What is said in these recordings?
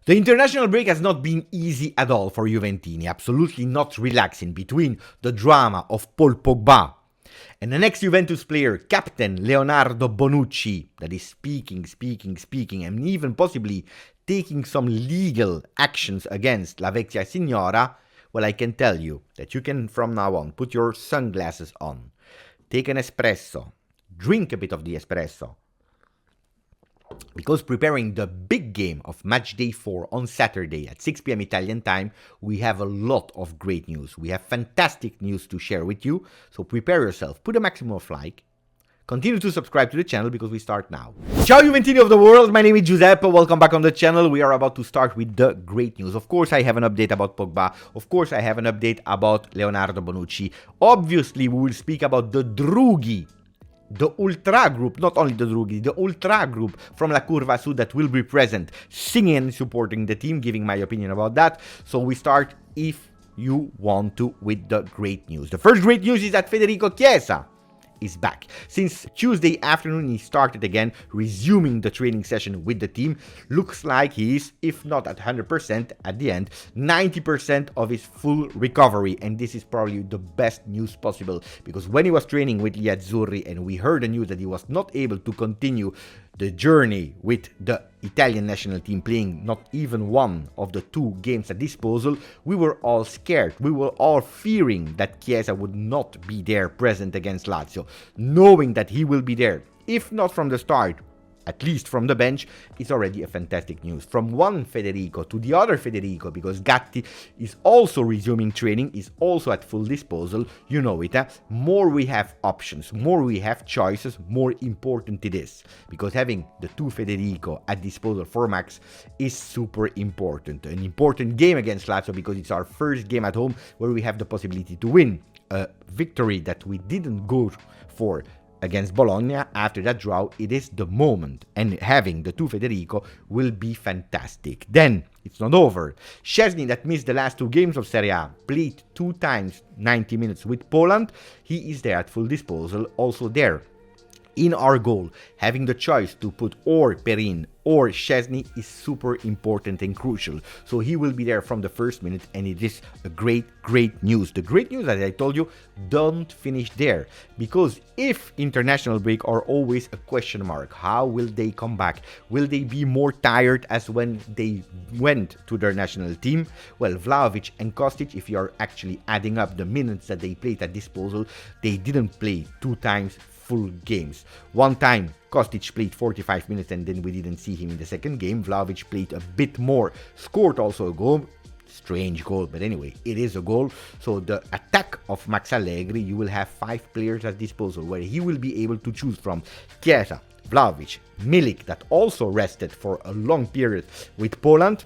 The international break has not been easy at all for Juventini, absolutely not relaxing between the drama of Paul Pogba and the next Juventus player, Captain Leonardo Bonucci, that is speaking, and even possibly taking some legal actions against La Vecchia Signora. Well, I can tell you that you can from now on put your sunglasses on, take an espresso, drink a bit of the espresso, because preparing the big game of match day 4 on Saturday at 6 p.m. Italian time, we have a lot of great news. We have fantastic news to share with you, so prepare yourself, put a maximum of like, continue to subscribe to the channel because we start now. Ciao Juventini of the world, my name is Giuseppe, welcome back on the channel. We are about to start with the great news. Of course I have an update about Pogba, of course I have an update about Leonardo Bonucci. Obviously we will speak about the Drughi, the Ultra group, not only the Drughi, the Ultra group from La Curva Sud that will be present, singing and supporting the team, giving my opinion about that. So we start, if you want to, with the great news. The first great news is that Federico Chiesa is back. Since Tuesday afternoon, he started again, resuming the training session with the team. Looks like he is, if not at 100%, at the end, 90% of his full recovery. And this is probably the best news possible, because when he was training with gli Azzurri and we heard the news that he was not able to continue the journey with the Italian national team, playing not even one of the 2 games at disposal, we were all scared. We were all fearing that Chiesa would not be there present against Lazio. Knowing that he will be there, if not from the start, at least from the bench, is already a fantastic news. From one Federico to the other Federico, because Gatti is also resuming training, is also at full disposal, you know it, more we have options, more we have choices, more important it is. Because having the 2 Federico at disposal for Max is super important. An important game against Lazio because it's our first game at home where we have the possibility to win. A victory that we didn't go for against Bologna. After that draw, it is the moment, and having the 2 Federico will be fantastic. Then it's not over. Szczesny, that missed the last 2 games of Serie A, played 2 times 90 minutes with Poland. He is there at full disposal, also there in our goal. Having the choice to put or Perin or Szczesny is super important and crucial. So he will be there from the first minute, and it is a great news. The great news, as I told you, don't finish there. Because if international break are always a question mark, how will they come back? Will they be more tired as when they went to their national team? Well, Vlahovic and Kostic, if you are actually adding up the minutes that they played at disposal, they didn't play 2 times full games. One time Kostic played 45 minutes and then we didn't see him in the second game. Vlahovic played a bit more, scored also a goal. Strange goal, but anyway, it is a goal. So the attack of Max Allegri, you will have 5 players at disposal where he will be able to choose from Chiesa, Vlahovic, Milik, that also rested for a long period with Poland.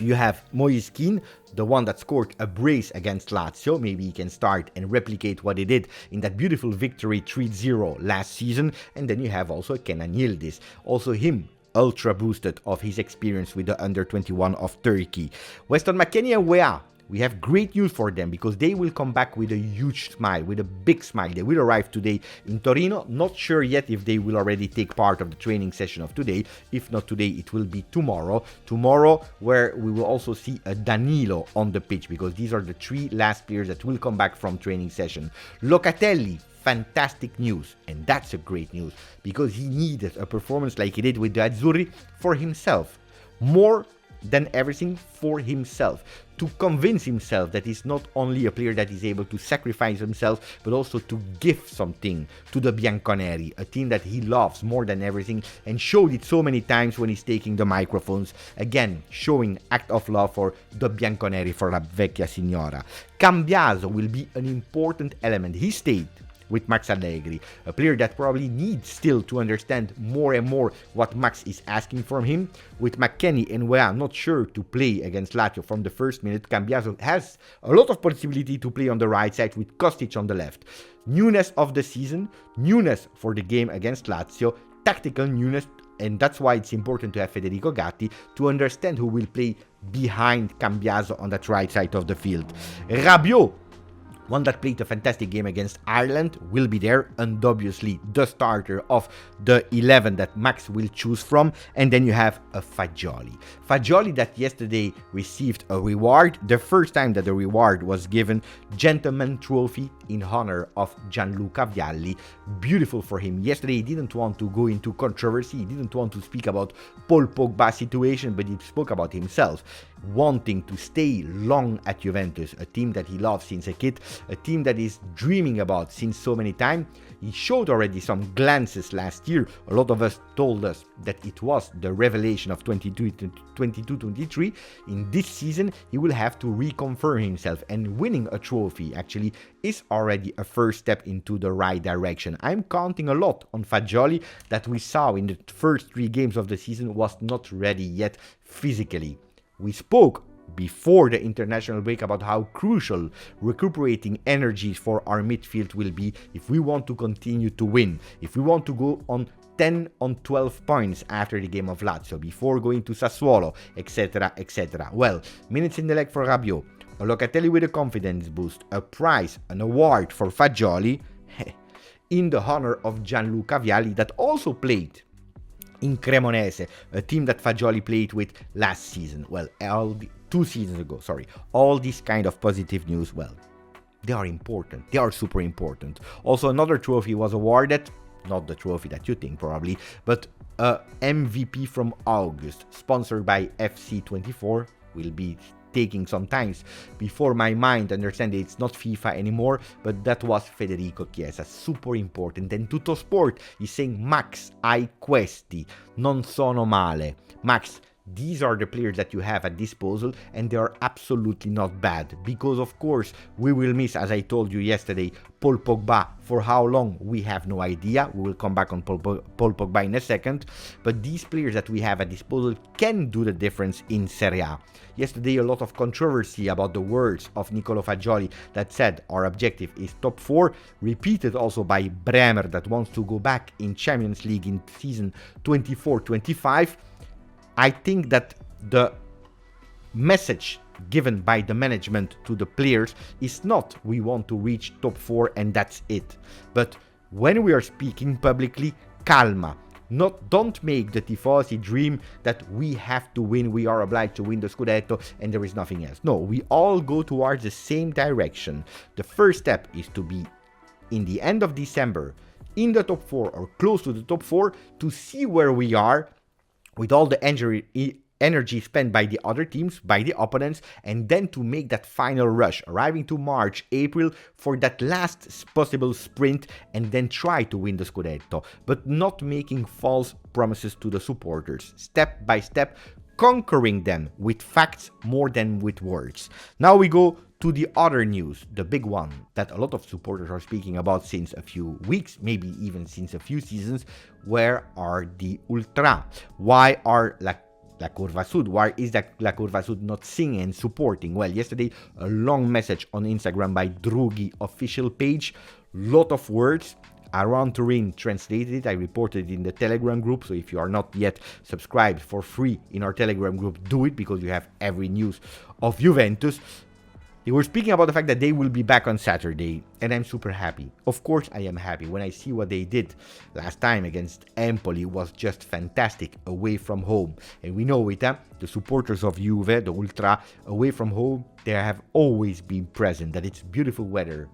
You have Moise Kean, the one that scored a brace against Lazio. Maybe he can start and replicate what he did in that beautiful victory 3-0 last season. And then you have also Kenan Yildiz, also him ultra boosted of his experience with the under-21 of Turkey. Weston McKennie and Weah, we have great news for them because they will come back with a huge smile, with a big smile. They will arrive today in Torino. Not sure yet if they will already take part of the training session of today. If not today, it will be tomorrow. Tomorrow, where we will also see a Danilo on the pitch, because these are the 3 last players that will come back from training session. Locatelli, fantastic news, and that's a great news because he needed a performance like he did with the Azzurri for himself. More than everything, for himself, to convince himself that he's not only a player that is able to sacrifice himself, but also to give something to the Bianconeri, a team that he loves more than everything, and showed it so many times when he's taking the microphones, again showing act of love for the Bianconeri, for La Vecchia Signora. Cambiaso will be an important element. He stayed with Max Allegri, a player that probably needs still to understand more and more what Max is asking from him. With McKennie and Weah not sure to play against Lazio from the first minute, Cambiaso has a lot of possibility to play on the right side with Kostic on the left. Newness of the season, newness for the game against Lazio, tactical newness, and that's why it's important to have Federico Gatti to understand who will play behind Cambiaso on that right side of the field. Rabiot one that played a fantastic game against Ireland, will be there, and obviously the starter of the 11 that Max will choose from. And then you have a Fagioli. Fagioli that yesterday received a reward, the first time that the reward was given, Gentleman Trophy in honor of Gianluca Vialli. Beautiful for him. Yesterday he didn't want to go into controversy, he didn't want to speak about Paul Pogba situation, but he spoke about himself wanting to stay long at Juventus, a team that he loves since a kid, a team that he's dreaming about since so many times. He showed already some glances last year. A lot of us told us that it was the revelation of 22-23. In this season, he will have to reconfirm himself, and winning a trophy actually is already a first step into the right direction. I'm counting a lot on Fagioli that we saw in the first 3 games of the season was not ready yet physically. We spoke before the international break about how crucial recuperating energies for our midfield will be if we want to continue to win, if we want to go on 10 on 12 points after the game of Lazio, before going to Sassuolo, etc, etc. Well, minutes in the leg for Rabiot, a Locatelli with a confidence boost, a prize, an award for Fagioli, in the honor of Gianluca Vialli that also played in Cremonese, a team that Fagioli played with last season. Well, 2 seasons ago, sorry. All these kind of positive news, well, they are important. They are super important. Also, another trophy was awarded, not the trophy that you think probably, but a MVP from August, sponsored by FC24, will be taking some time before my mind understand it's not FIFA anymore, but that was Federico Chiesa, super important. And Tutto Sport is saying, Max, hai questi, non sono male. Max, these are the players that you have at disposal, and they are absolutely not bad, because of course we will miss, as I told you yesterday, Paul Pogba. For how long, we have no idea. We will come back on Paul Pogba in a second, but these players that we have at disposal can do the difference in Serie A. Yesterday, a lot of controversy about the words of Nicolo Fagioli that said our objective is top 4, repeated also by Bremer that wants to go back in Champions League in season 24-25. I think that the message given by the management to the players is not we want to reach top 4 and that's it. But when we are speaking publicly, calma. Don't make the tifosi dream that we have to win, we are obliged to win the Scudetto and there is nothing else. No, we all go towards the same direction. The first step is to be in the end of December in the top 4 or close to the top 4 to see where we are with all the energy spent by the other teams, by the opponents, and then to make that final rush, arriving to March, April, for that last possible sprint, and then try to win the Scudetto, but not making false promises to the supporters, step by step, conquering them with facts more than with words. Now we go to the other news, the big one that a lot of supporters are speaking about since a few weeks, maybe even since a few seasons. Where are the Ultra? Why are La Curva Sud? Why is that La Curva Sud not singing and supporting? Well, yesterday, a long message on Instagram by Drughi official page, lot of words. Aaron Turin translated it. I reported it in the Telegram group, so if you are not yet subscribed for free in our Telegram group, do it, because you have every news of Juventus. They were speaking about the fact that they will be back on Saturday, and I'm super happy. Of course I am happy. When I see what they did last time against Empoli, was just fantastic, away from home. And we know it, the supporters of Juve, the Ultra, away from home, they have always been present, that it's beautiful weather,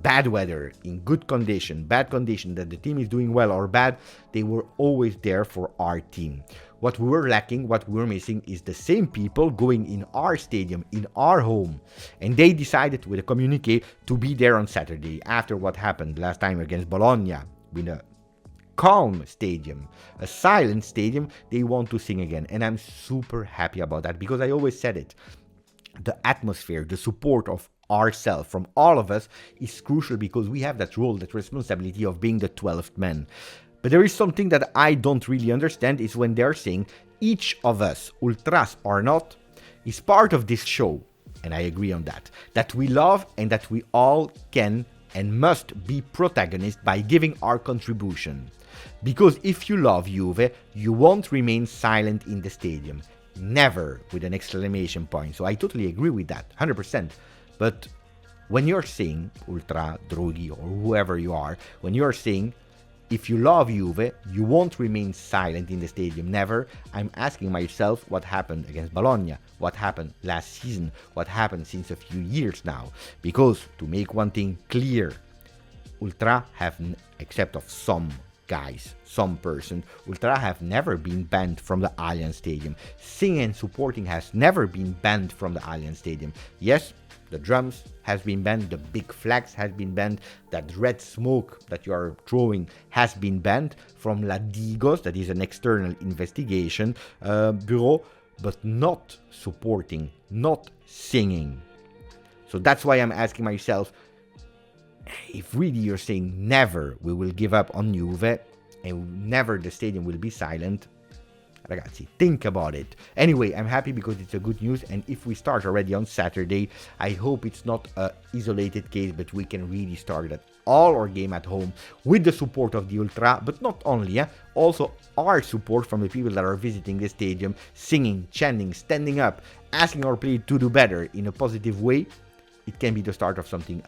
bad weather, in good condition, bad condition, that the team is doing well or bad, they were always there for our team. What we were lacking, what we were missing, is the same people going in our stadium, in our home. And they decided with a communique to be there on Saturday, after what happened last time against Bologna, with a calm stadium, a silent stadium. They want to sing again, and I'm super happy about that, because I always said it, the atmosphere, the support of ourselves, from all of us, is crucial, because we have that role, that responsibility of being the 12th man. But there is something that I don't really understand, is when they're saying each of us, Ultras or not, is part of this show. And I agree on that. That we love and that we all can and must be protagonists by giving our contribution. Because if you love Juve, you won't remain silent in the stadium. Never, with an exclamation point. So I totally agree with that, 100%. But when you're saying, Ultra, Drughi, or whoever you are, when you're saying, if you love Juve, you won't remain silent in the stadium, never. I'm asking myself what happened against Bologna, what happened last season, what happened since a few years now. Because, to make one thing clear, Ultra have, except of some guys, some person, Ultra have never been banned from the Allianz Stadium. Singing and supporting has never been banned from the Allianz Stadium. Yes, the drums has been banned, the big flags has been banned, that red smoke that you are throwing has been banned from La Digos, that is an external investigation bureau, but not supporting, not singing. So that's why I'm asking myself, if really you're saying never we will give up on Juve and never the stadium will be silent, ragazzi, think about it. Anyway, I'm happy because it's a good news, and if we start already on Saturday, I hope it's not an isolated case, but we can really start at all our game at home with the support of the Ultra, but not only, also our support from the people that are visiting the stadium, singing, chanting, standing up, asking our players to do better in a positive way. It can be the start of something,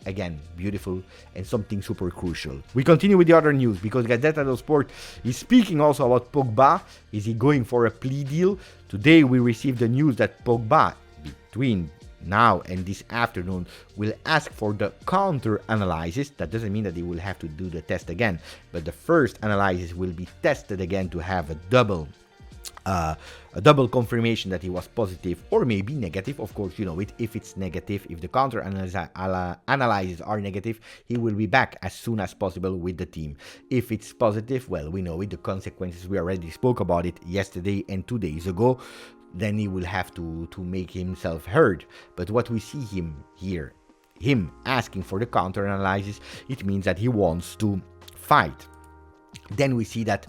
again, beautiful and something super crucial. We continue with the other news because Gazzetta dello Sport is speaking also about Pogba. Is he going for a plea deal? Today we received the news that Pogba, between now and this afternoon, will ask for the counter analysis. That doesn't mean that he will have to do the test again, but the first analysis will be tested again to have a double confirmation that he was positive or maybe negative. Of course, you know it. If it's negative, if the counter analyses are negative, he will be back as soon as possible with the team. If it's positive, well, we know it. The consequences, we already spoke about it yesterday and 2 days ago. Then he will have to make himself heard. But what we see him asking for the counter analysis, it means that he wants to fight. Then we see that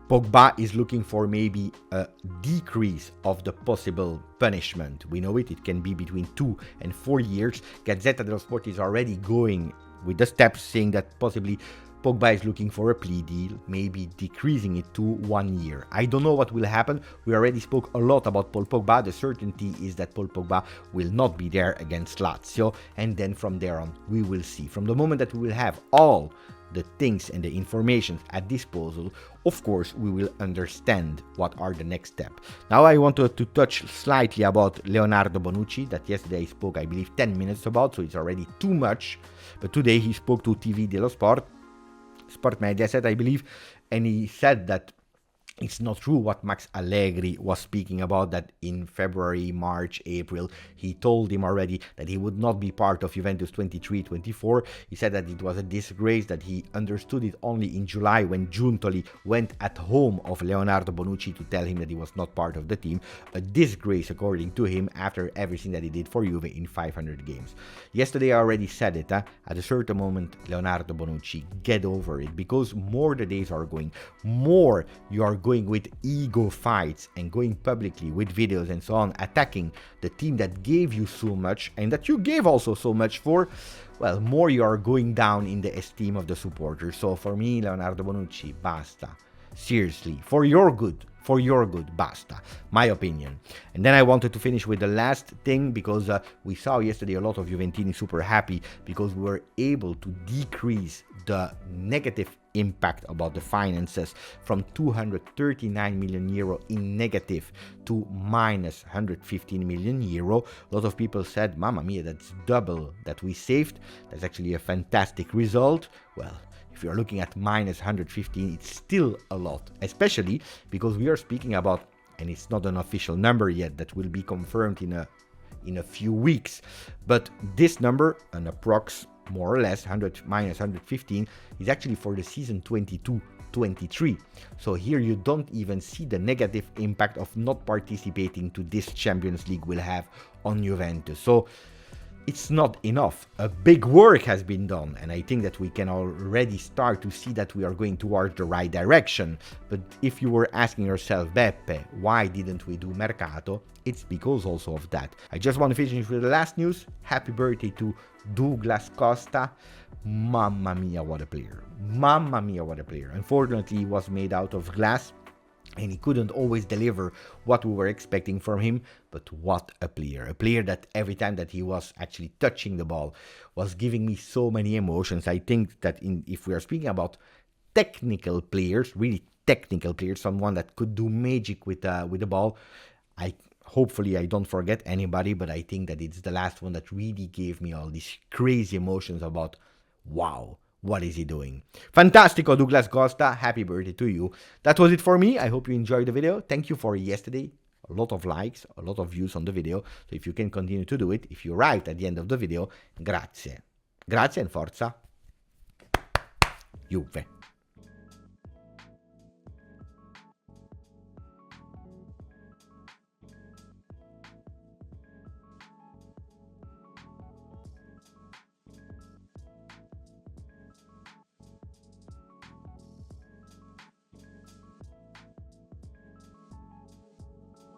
Pogba is looking for maybe a decrease of the possible punishment. We know it can be between 2 and 4 years. Gazzetta dello Sport is already going with the steps, saying that possibly Pogba is looking for a plea deal, maybe decreasing it to 1 year. I don't know what will happen. We already spoke a lot about Paul Pogba. The certainty is that Paul Pogba will not be there against Lazio, and then from there on we will see. From the moment that we will have all the things and the information at disposal, of course we will understand what are the next steps. Now I want to touch slightly about Leonardo Bonucci, that yesterday I spoke, I believe, 10 minutes about, so it's already too much. But today he spoke to TV dello Sport, Sport Mediaset, I believe, and he said that it's not true what Max Allegri was speaking about, that in February, March, April, he told him already that he would not be part of Juventus 23-24. He said that it was a disgrace, that he understood it only in July when Giuntoli went at home of Leonardo Bonucci to tell him that he was not part of the team. A disgrace, according to him, after everything that he did for Juve in 500 games. Yesterday I already said it, at a certain moment, Leonardo Bonucci, get over it, because more the days are going, more you are going with ego fights and going publicly with videos and so on, attacking the team that gave you so much and that you gave also so much for, well, more you are going down in the esteem of the supporters. So for me, Leonardo Bonucci, basta. Seriously, for your good, basta, my opinion. And then I wanted to finish with the last thing, because we saw yesterday a lot of Juventini super happy because we were able to decrease the negative impact about the finances from 239 million euro in negative to minus 115 million euro. A lot of people said, mamma mia, that's double that we saved. That's actually a fantastic result. Well, if you're looking at minus 115, it's still a lot, especially because we are speaking about, and it's not an official number yet, that will be confirmed in a few weeks, but this number, an approx, more or less, minus 115, is actually for the season 22-23. So here you don't even see the negative impact of not participating to this Champions League will have on Juventus. So it's not enough. A big work has been done, and I think that we can already start to see that we are going towards the right direction. But if you were asking yourself, Beppe, why didn't we do Mercato? It's because also of that. I just want to finish with the last news. Happy birthday to Douglas Costa. Mamma mia, what a player. Mamma mia, what a player. Unfortunately, he was made out of glass. and he couldn't always deliver what we were expecting from him. But what a player that every time that he was actually touching the ball was giving me so many emotions. I think that if we are speaking about technical players, really technical players, someone that could do magic with the ball, hopefully I don't forget anybody, but I think that it's the last one that really gave me all these crazy emotions about, wow, what is he doing? Fantastico, Douglas Costa. Happy birthday to you. That was it for me. I hope you enjoyed the video. Thank you for yesterday. A lot of likes, a lot of views on the video. So if you can continue to do it, if you write at the end of the video, grazie. Grazie and forza Juve.